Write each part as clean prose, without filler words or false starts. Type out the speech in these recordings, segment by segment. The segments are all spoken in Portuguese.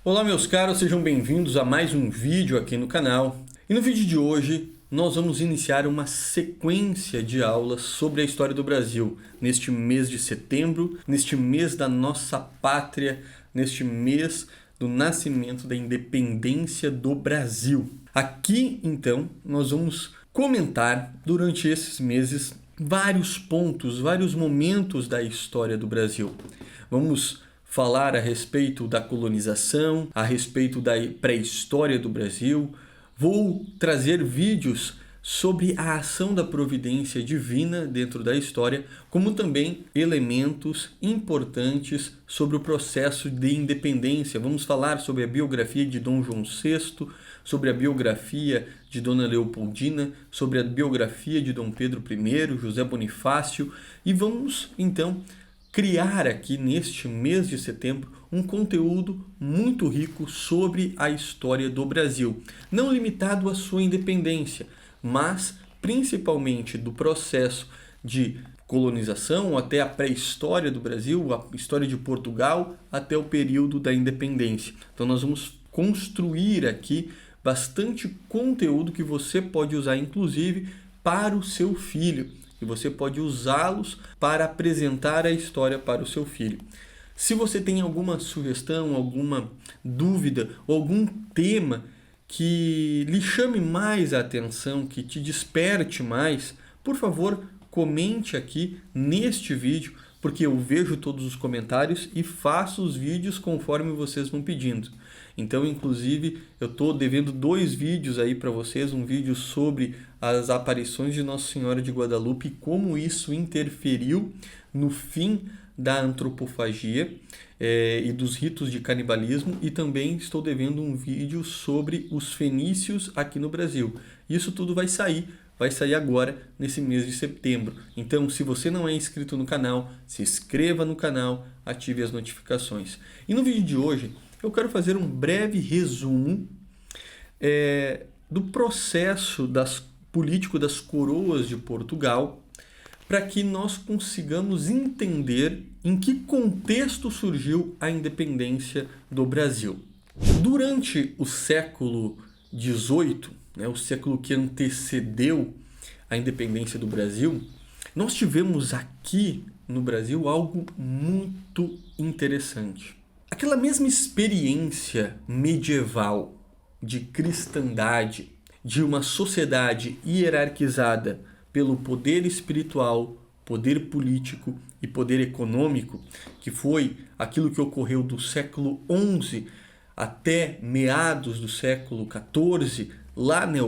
Olá meus caros, sejam bem-vindos a mais um vídeo aqui no canal. E no vídeo de hoje nós vamos iniciar uma sequência de aulas sobre a história do Brasil neste mês de setembro, neste mês da nossa pátria, neste mês do nascimento da independência do Brasil. Aqui então nós vamos comentar durante esses meses vários pontos, vários momentos da história do Brasil. Vamos falar a respeito da colonização, a respeito da pré-história do Brasil. Vou trazer vídeos sobre a ação da providência divina dentro da história, como também elementos importantes sobre o processo de independência. Vamos falar sobre a biografia de Dom João VI, sobre a biografia de Dona Leopoldina, sobre a biografia de Dom Pedro I, José Bonifácio, e vamos então criar aqui neste mês de setembro um conteúdo muito rico sobre a história do Brasil, não limitado à sua independência, mas principalmente do processo de colonização até a pré-história do Brasil, a história de Portugal até o período da independência. Então nós vamos construir aqui bastante conteúdo que você pode usar inclusive para o seu filho. E você pode usá-los para apresentar a história para o seu filho. Se você tem alguma sugestão, alguma dúvida ou algum tema que lhe chame mais a atenção, que te desperte mais, por favor, comente aqui neste vídeo, porque eu vejo todos os comentários e faço os vídeos conforme vocês vão pedindo. Então, inclusive, eu estou devendo 2 vídeos aí para vocês, um vídeo sobre as aparições de Nossa Senhora de Guadalupe e como isso interferiu no fim da antropofagia e dos ritos de canibalismo, e também estou devendo um vídeo sobre os fenícios aqui no Brasil. Isso tudo vai sair agora nesse mês de setembro. Então, se você não é inscrito no canal, se inscreva no canal, ative as notificações. E no vídeo de hoje eu quero fazer um breve resumo do processo político das coroas de Portugal, para que nós consigamos entender em que contexto surgiu a independência do Brasil. Durante o século XVIII, o século que antecedeu a independência do Brasil, nós tivemos aqui no Brasil algo muito interessante. Aquela mesma experiência medieval de cristandade, de uma sociedade hierarquizada pelo poder espiritual, poder político e poder econômico, que foi aquilo que ocorreu do século XI até meados do século XIV, lá na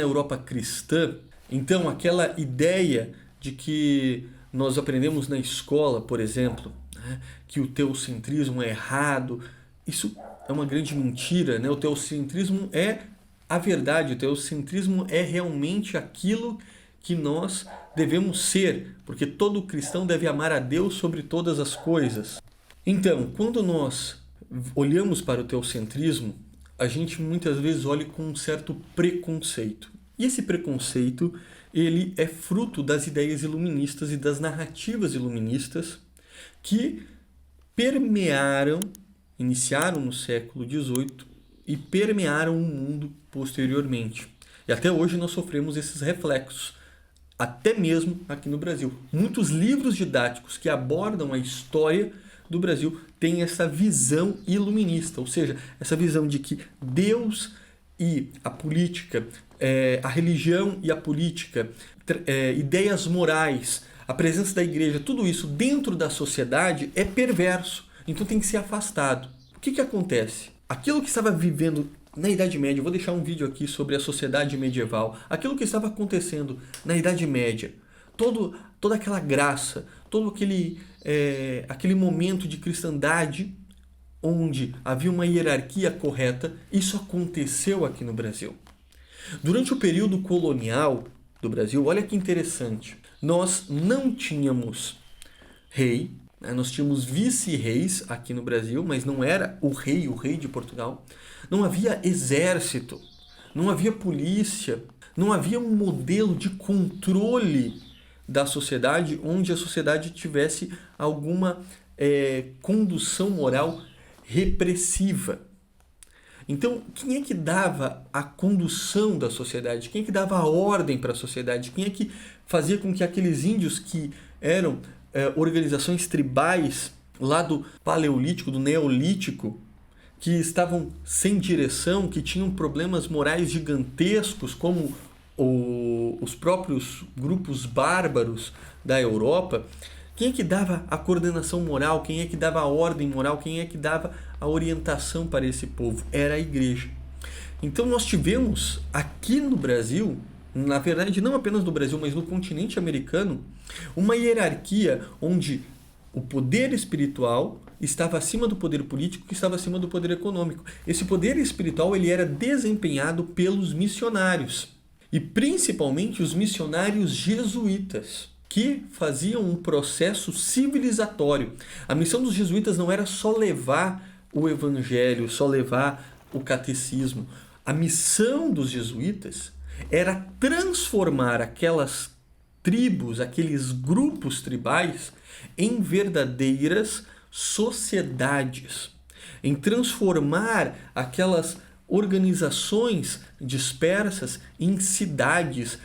Europa cristã. Então, aquela ideia de que nós aprendemos na escola, por exemplo, que o teocentrismo é errado, isso é uma grande mentira, né? O teocentrismo é a verdade, o teocentrismo é realmente aquilo que nós devemos ser, porque todo cristão deve amar a Deus sobre todas as coisas. Então, quando nós olhamos para o teocentrismo, a gente muitas vezes olha com um certo preconceito. E esse preconceito, ele é fruto das ideias iluministas e das narrativas iluministas que iniciaram no século XVIII e permearam o mundo posteriormente. E até hoje nós sofremos esses reflexos, até mesmo aqui no Brasil. Muitos livros didáticos que abordam a história do Brasil têm essa visão iluminista, ou seja, essa visão de que Deus e a política, a religião e a política, ideias morais, a presença da igreja, tudo isso dentro da sociedade é perverso, então tem que ser afastado. O que acontece? Aquilo que estava vivendo na Idade Média, eu vou deixar um vídeo aqui sobre a sociedade medieval, aquilo que estava acontecendo na Idade Média, toda aquela graça, todo aquele momento de cristandade onde havia uma hierarquia correta, isso aconteceu aqui no Brasil. Durante o período colonial do Brasil, olha que interessante, nós não tínhamos rei, nós tínhamos vice-reis aqui no Brasil, mas não era o rei de Portugal. Não havia exército, não havia polícia, não havia um modelo de controle da sociedade onde a sociedade tivesse alguma condução moral repressiva. Então, quem é que dava a condução da sociedade? Quem é que dava a ordem para a sociedade? Quem é que fazia com que aqueles índios que eram organizações tribais lá do Paleolítico, do Neolítico, que estavam sem direção, que tinham problemas morais gigantescos, como os próprios grupos bárbaros da Europa, quem é que dava a coordenação moral? Quem é que dava a ordem moral? Quem é que dava a orientação para esse povo? Era a igreja. Então nós tivemos aqui no Brasil, na verdade não apenas no Brasil, mas no continente americano, uma hierarquia onde o poder espiritual estava acima do poder político, que estava acima do poder econômico. Esse poder espiritual ele era desempenhado pelos missionários, e principalmente os missionários jesuítas, que faziam um processo civilizatório. A missão dos jesuítas não era só levar o evangelho, só levar o catecismo. A missão dos jesuítas era transformar aquelas tribos, aqueles grupos tribais, em verdadeiras sociedades, em transformar aquelas organizações dispersas em cidades.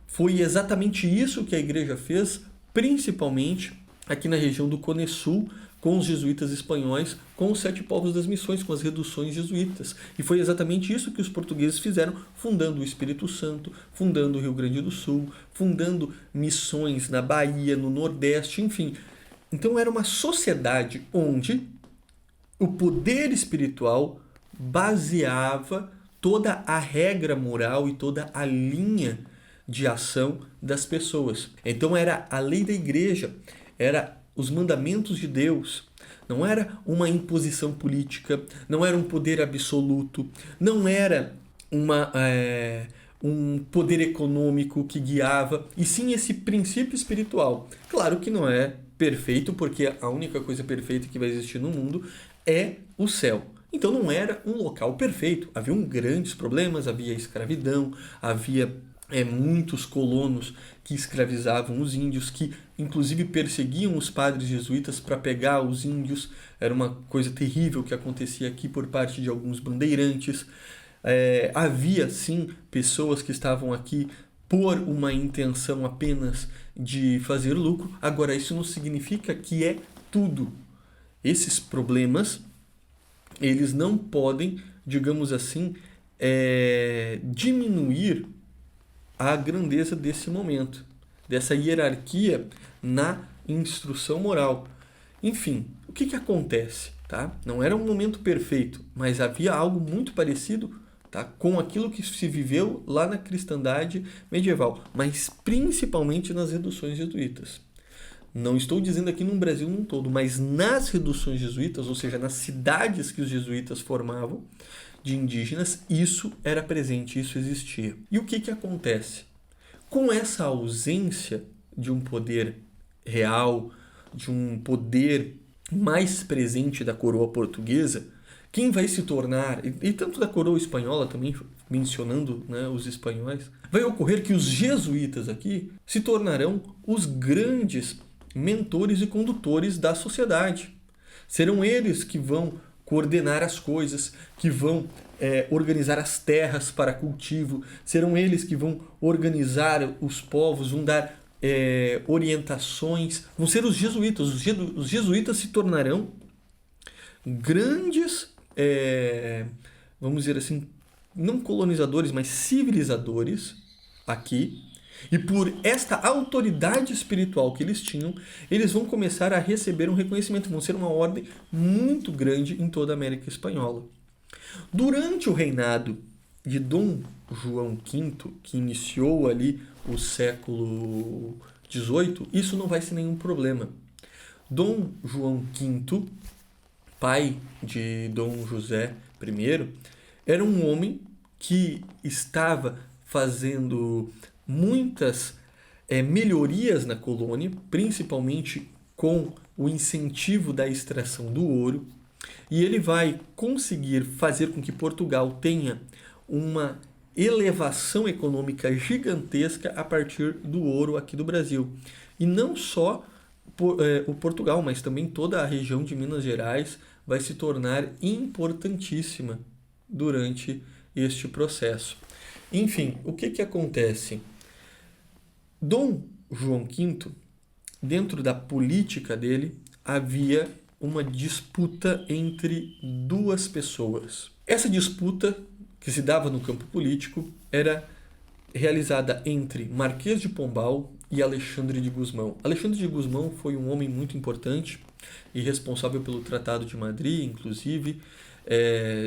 Foi exatamente isso que a igreja fez, principalmente aqui na região do Cone Sul, com os jesuítas espanhóis, com os 7 povos das missões, com as reduções jesuítas. E foi exatamente isso que os portugueses fizeram, fundando o Espírito Santo, fundando o Rio Grande do Sul, fundando missões na Bahia, no Nordeste, enfim. Então era uma sociedade onde o poder espiritual baseava toda a regra moral e toda a linha de ação das pessoas. Então era a lei da igreja, era os mandamentos de Deus, não era uma imposição política, não era um poder absoluto, não era um poder econômico que guiava, e sim esse princípio espiritual. Claro que não é perfeito, porque a única coisa perfeita que vai existir no mundo é o céu. Então não era um local perfeito, havia grandes problemas, havia escravidão, havia muitos colonos que escravizavam os índios, que inclusive perseguiam os padres jesuítas para pegar os índios. Era uma coisa terrível que acontecia aqui por parte de alguns bandeirantes. Havia sim pessoas que estavam aqui por uma intenção apenas de fazer lucro. Agora, isso não significa que é tudo. Esses problemas, eles não podem, digamos assim, diminuir a grandeza desse momento, dessa hierarquia na instrução moral. Enfim, o que acontece? Tá? Não era um momento perfeito, mas havia algo muito parecido, tá, com aquilo que se viveu lá na cristandade medieval, mas principalmente nas reduções jesuítas. Não estou dizendo aqui no Brasil num todo, mas nas reduções jesuítas, ou seja, nas cidades que os jesuítas formavam, de indígenas, isso era presente, isso existia. E o que acontece? Com essa ausência de um poder real, de um poder mais presente da coroa portuguesa, quem vai se tornar, e tanto da coroa espanhola também, mencionando, né, os espanhóis, vai ocorrer que os jesuítas aqui se tornarão os grandes mentores e condutores da sociedade. Serão eles que vão coordenar as coisas, que vão organizar as terras para cultivo, serão eles que vão organizar os povos, vão dar orientações, vão ser os jesuítas. Os jesuítas se tornarão grandes, vamos dizer assim, não colonizadores, mas civilizadores aqui. E por esta autoridade espiritual que eles tinham, eles vão começar a receber um reconhecimento, vão ser uma ordem muito grande em toda a América Espanhola. Durante o reinado de Dom João V, que iniciou ali o século XVIII, isso não vai ser nenhum problema. Dom João V, pai de Dom José I, era um homem que estava fazendo muitas melhorias na colônia, principalmente com o incentivo da extração do ouro, e ele vai conseguir fazer com que Portugal tenha uma elevação econômica gigantesca a partir do ouro aqui do Brasil. E não só o Portugal, mas também toda a região de Minas Gerais vai se tornar importantíssima durante este processo. Enfim, o que acontece? Dom João V, dentro da política dele, havia uma disputa entre duas pessoas. Essa disputa, que se dava no campo político, era realizada entre Marquês de Pombal e Alexandre de Gusmão. Alexandre de Gusmão foi um homem muito importante e responsável pelo Tratado de Madrid, inclusive,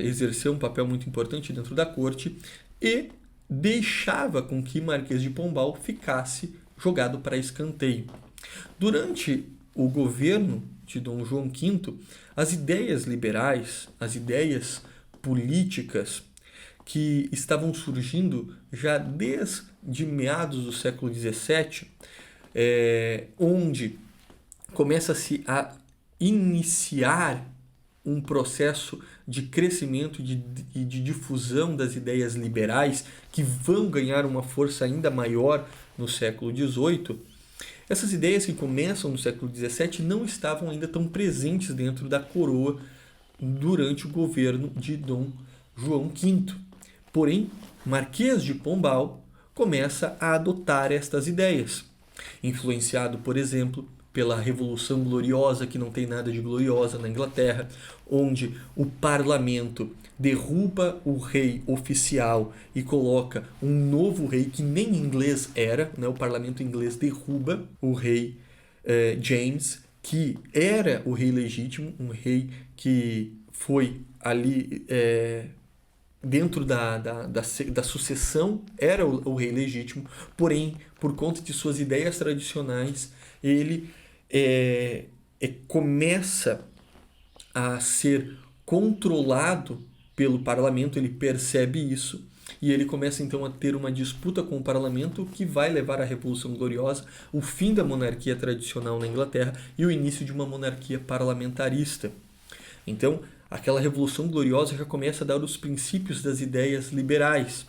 exerceu um papel muito importante dentro da corte e deixava com que Marquês de Pombal ficasse jogado para escanteio. Durante o governo de Dom João V, as ideias liberais, as ideias políticas que estavam surgindo já desde meados do século XVII, onde começa-se a iniciar um processo de crescimento e de difusão das ideias liberais que vão ganhar uma força ainda maior no século XVIII. Essas ideias que começam no século XVII não estavam ainda tão presentes dentro da coroa durante o governo de Dom João V. Porém, Marquês de Pombal começa a adotar estas ideias, influenciado, por exemplo, pela Revolução Gloriosa, que não tem nada de gloriosa na Inglaterra, onde o parlamento derruba o rei oficial e coloca um novo rei que nem inglês era, né? O parlamento inglês derruba o rei James, que era o rei legítimo, um rei que foi ali dentro da sucessão, era o rei legítimo, porém, por conta de suas ideias tradicionais, ele começa a ser controlado pelo parlamento, ele percebe isso, e ele começa então a ter uma disputa com o parlamento que vai levar à Revolução Gloriosa, o fim da monarquia tradicional na Inglaterra e o início de uma monarquia parlamentarista. Então, aquela Revolução Gloriosa já começa a dar os princípios das ideias liberais.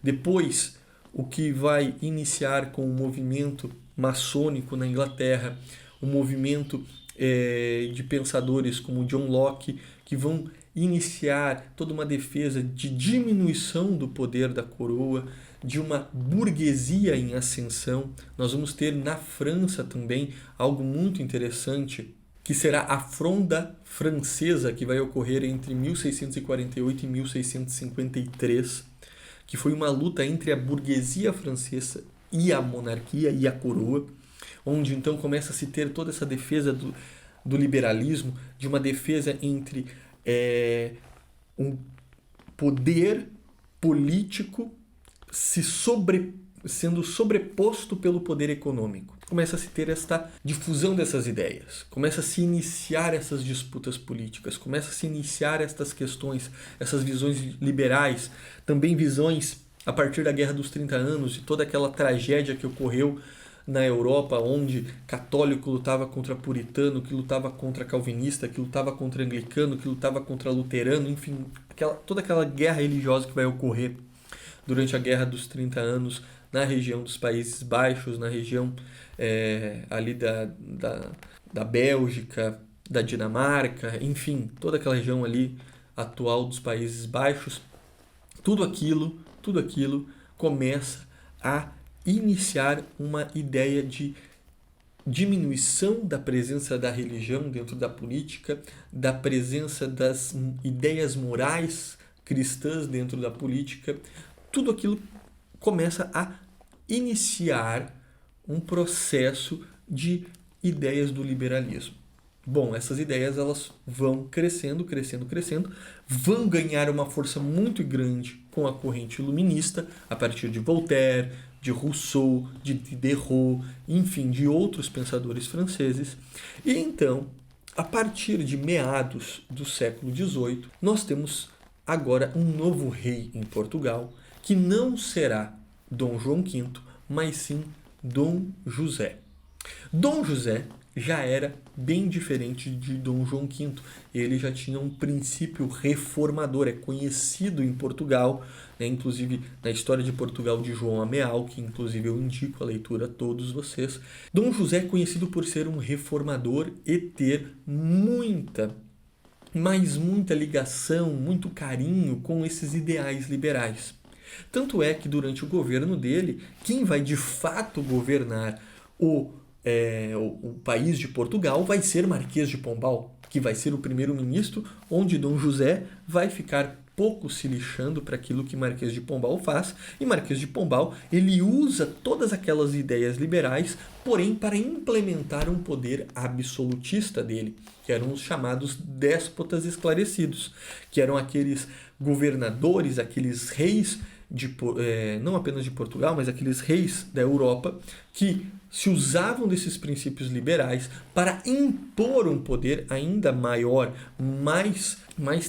Depois, o que vai iniciar com o movimento maçônico na Inglaterra, um movimento de pensadores como John Locke, que vão iniciar toda uma defesa de diminuição do poder da coroa, de uma burguesia em ascensão. Nós vamos ter na França também algo muito interessante, que será a Fronda Francesa, que vai ocorrer entre 1648 e 1653, que foi uma luta entre a burguesia francesa e a monarquia e a coroa, onde então começa a se ter toda essa defesa do liberalismo, de uma defesa entre um poder político sendo sobreposto pelo poder econômico. Começa a se ter esta difusão dessas ideias, começa a se iniciar essas disputas políticas, começa a se iniciar estas questões, essas visões liberais, também visões a partir da Guerra dos 30 Anos e toda aquela tragédia que ocorreu na Europa, onde católico lutava contra puritano, que lutava contra calvinista, que lutava contra anglicano, que lutava contra luterano, enfim, toda aquela guerra religiosa que vai ocorrer durante a Guerra dos 30 Anos na região dos Países Baixos, na região ali da Bélgica, da Dinamarca, enfim, toda aquela região ali atual dos Países Baixos. Tudo aquilo começa a iniciar uma ideia de diminuição da presença da religião dentro da política, da presença das ideias morais cristãs dentro da política. Tudo aquilo começa a iniciar um processo de ideias do liberalismo. Bom, essas ideias elas vão crescendo, vão ganhar uma força muito grande com a corrente iluminista, a partir de Voltaire, de Rousseau, de Diderot, enfim, de outros pensadores franceses. E então, a partir de meados do século XVIII, nós temos agora um novo rei em Portugal, que não será Dom João V, mas sim Dom José. Dom José já era bem diferente de Dom João V. Ele já tinha um princípio reformador, é conhecido em Portugal, né? Inclusive na História de Portugal de João Ameal, que inclusive eu indico a leitura a todos vocês. Dom José é conhecido por ser um reformador e ter muita mas muita ligação, muito carinho com esses ideais liberais. Tanto é que durante o governo dele, quem vai de fato governar o país de Portugal vai ser Marquês de Pombal, que vai ser o primeiro-ministro, onde Dom José vai ficar pouco se lixando para aquilo que Marquês de Pombal faz. E Marquês de Pombal, ele usa todas aquelas ideias liberais, porém para implementar um poder absolutista dele, que eram os chamados déspotas esclarecidos, que eram aqueles governadores, aqueles reis não apenas de Portugal, mas aqueles reis da Europa que se usavam desses princípios liberais para impor um poder ainda maior, mais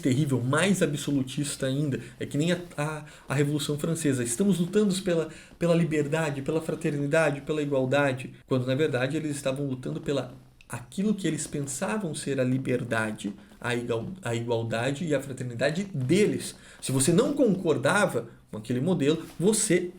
terrível, mais absolutista ainda. É que nem a Revolução Francesa. Estamos lutando pela liberdade, pela fraternidade, pela igualdade, quando na verdade eles estavam lutando pela aquilo que eles pensavam ser a liberdade, a igualdade e a fraternidade deles. Se você não concordava com aquele modelo, você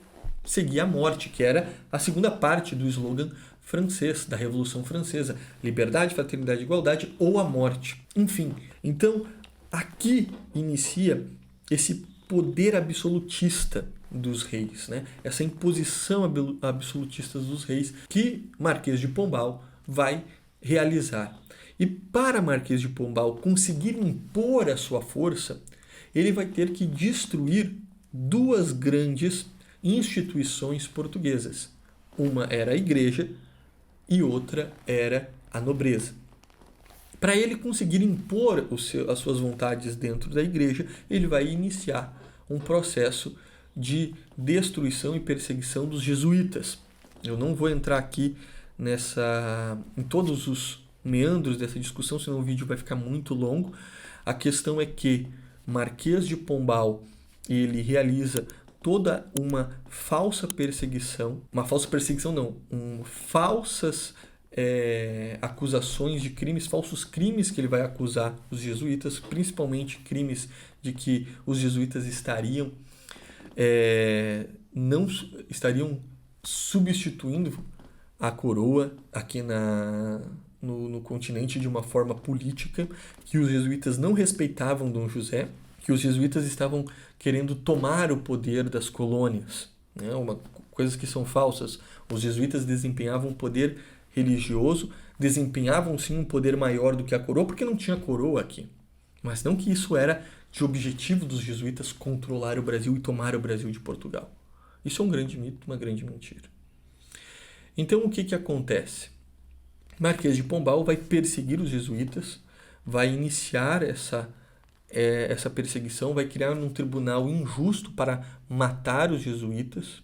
seguia a morte, que era a segunda parte do slogan francês, da Revolução Francesa. Liberdade, fraternidade e igualdade ou a morte. Enfim, então aqui inicia esse poder absolutista dos reis, né? Essa imposição absolutista dos reis que Marquês de Pombal vai realizar. E para Marquês de Pombal conseguir impor a sua força, ele vai ter que destruir duas grandes instituições portuguesas. Uma era a igreja e outra era a nobreza. Para ele conseguir impor as suas vontades dentro da igreja, ele vai iniciar um processo de destruição e perseguição dos jesuítas. Eu não vou entrar aqui em todos os meandros dessa discussão, senão o vídeo vai ficar muito longo. A questão é que Marquês de Pombal, ele realiza toda uma falsa perseguição, falsas acusações de crimes, falsos crimes que ele vai acusar os jesuítas, principalmente crimes de que os jesuítas não estariam substituindo a coroa aqui no continente de uma forma política, que os jesuítas não respeitavam Dom José, que os jesuítas estavam querendo tomar o poder das colônias, né? Coisas que são falsas. Os jesuítas desempenhavam um poder religioso, desempenhavam sim um poder maior do que a coroa, porque não tinha coroa aqui. Mas não que isso era de objetivo dos jesuítas controlar o Brasil e tomar o Brasil de Portugal. Isso é um grande mito, uma grande mentira. Então o que acontece? Marquês de Pombal vai perseguir os jesuítas, vai iniciar essa perseguição, vai criar um tribunal injusto para matar os jesuítas.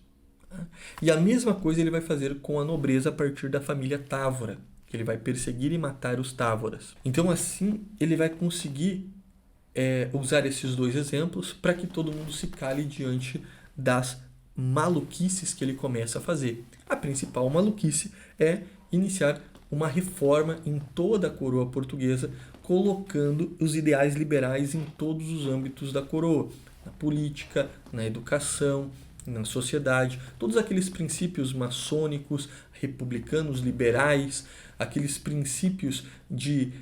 E a mesma coisa ele vai fazer com a nobreza a partir da família Távora, que ele vai perseguir e matar os Távoras. Então assim ele vai conseguir usar esses dois exemplos para que todo mundo se cale diante das maluquices que ele começa a fazer. A principal maluquice é iniciar uma reforma em toda a coroa portuguesa, colocando os ideais liberais em todos os âmbitos da coroa, na política, na educação, na sociedade, todos aqueles princípios maçônicos, republicanos, liberais, aqueles princípios de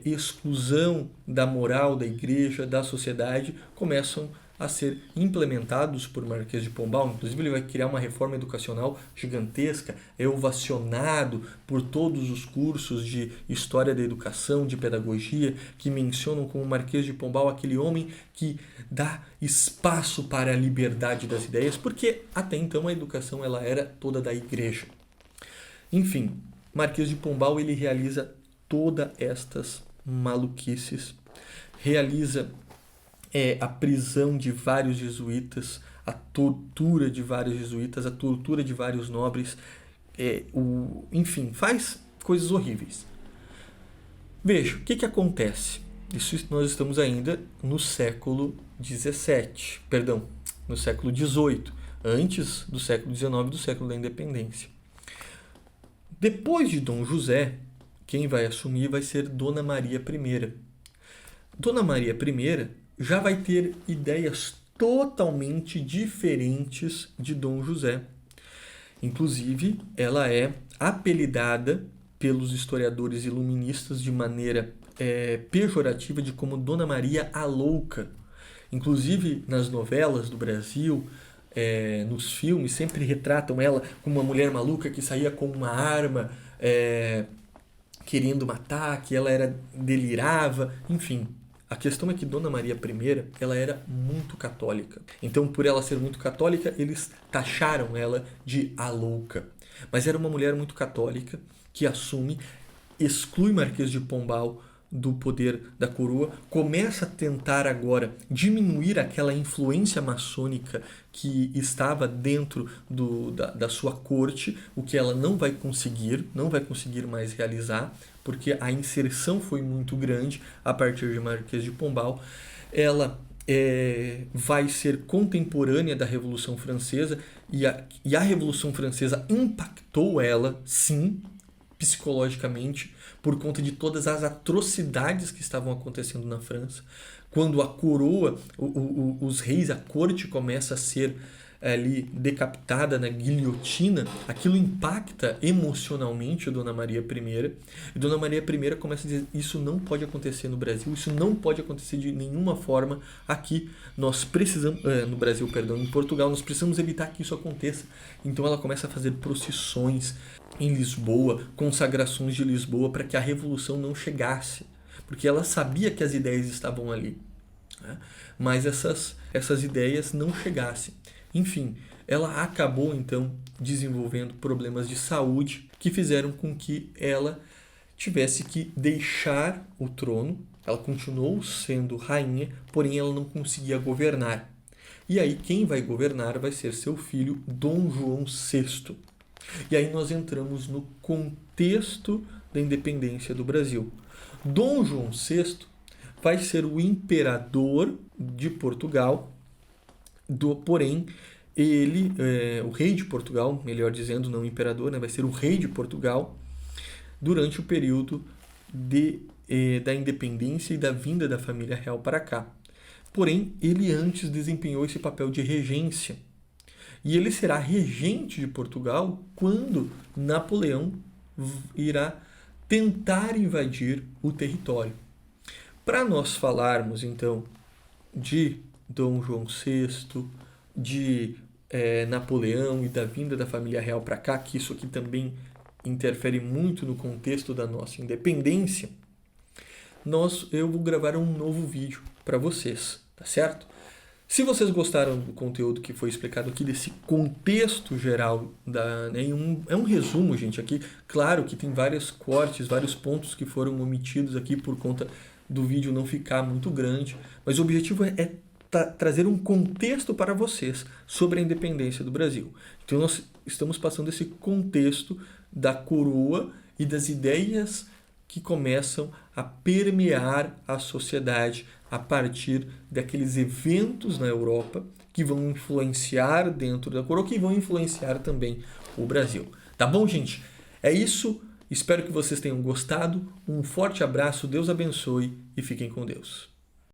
exclusão da moral da igreja, da sociedade, começam a ser implementados por Marquês de Pombal. Inclusive ele vai criar uma reforma educacional gigantesca, é ovacionado por todos os cursos de história da educação, de pedagogia, que mencionam como Marquês de Pombal aquele homem que dá espaço para a liberdade das ideias, porque até então a educação ela era toda da igreja. Enfim, Marquês de Pombal ele realiza todas estas maluquices, realiza a prisão de vários jesuítas, a tortura de vários jesuítas, a tortura de vários nobres, enfim, faz coisas horríveis. Veja, o que acontece? Isso nós estamos ainda no século XVII, perdão, no século XVIII, antes do século XIX, do século da independência. Depois de Dom José, quem vai assumir vai ser Dona Maria I. Dona Maria I já vai ter ideias totalmente diferentes de Dom José. Inclusive, ela é apelidada pelos historiadores iluministas de maneira pejorativa de como Dona Maria a Louca. Inclusive nas novelas do Brasil, nos filmes, sempre retratam ela como uma mulher maluca que saía com uma arma querendo matar, que ela delirava, enfim. A questão é que Dona Maria I, ela era muito católica. Então, por ela ser muito católica, eles taxaram ela de a louca. Mas era uma mulher muito católica que assume, exclui Marquês de Pombal do poder da coroa, começa a tentar agora diminuir aquela influência maçônica que estava dentro da sua corte, o que ela não vai conseguir mais realizar, porque a inserção foi muito grande a partir de Marquês de Pombal. Ela vai ser contemporânea da Revolução Francesa e a Revolução Francesa impactou ela, sim, psicologicamente, por conta de todas as atrocidades que estavam acontecendo na França. Quando a coroa, os reis, a corte começa a ser ali decapitada na guilhotina, aquilo impacta emocionalmente a Dona Maria I. E Dona Maria I começa a dizer: isso não pode acontecer no Brasil, isso não pode acontecer de nenhuma forma aqui. Nós precisamos, no Brasil, perdão, em Portugal, nós precisamos evitar que isso aconteça. Então ela começa a fazer procissões em Lisboa, consagrações de Lisboa, para que a revolução não chegasse, porque ela sabia que as ideias estavam ali, né? Mas essas ideias não chegassem. Enfim, ela acabou então desenvolvendo problemas de saúde que fizeram com que ela tivesse que deixar o trono. Ela continuou sendo rainha, porém ela não conseguia governar. E aí quem vai governar vai ser seu filho, Dom João VI. E aí nós entramos no contexto da independência do Brasil. Dom João VI vai ser o imperador de Portugal, porém ele, o rei de Portugal, melhor dizendo, não o imperador, né, vai ser o rei de Portugal durante o período da independência e da vinda da família real para cá. Porém, ele antes desempenhou esse papel de regência. E ele será regente de Portugal quando Napoleão irá tentar invadir o território. Para nós falarmos, então, de Dom João VI, de Napoleão e da vinda da família real para cá, que isso aqui também interfere muito no contexto da nossa independência, eu vou gravar um novo vídeo para vocês, tá certo? Se vocês gostaram do conteúdo que foi explicado aqui, desse contexto geral, é um resumo, gente, aqui. Claro que tem vários cortes, vários pontos que foram omitidos aqui por conta do vídeo não ficar muito grande, mas o objetivo é trazer um contexto para vocês sobre a independência do Brasil. Então nós estamos passando esse contexto da coroa e das ideias que começam a permear a sociedade a partir daqueles eventos na Europa que vão influenciar dentro da coroa, que vão influenciar também o Brasil. Tá bom, gente? É isso. Espero que vocês tenham gostado. Um forte abraço, Deus abençoe e fiquem com Deus.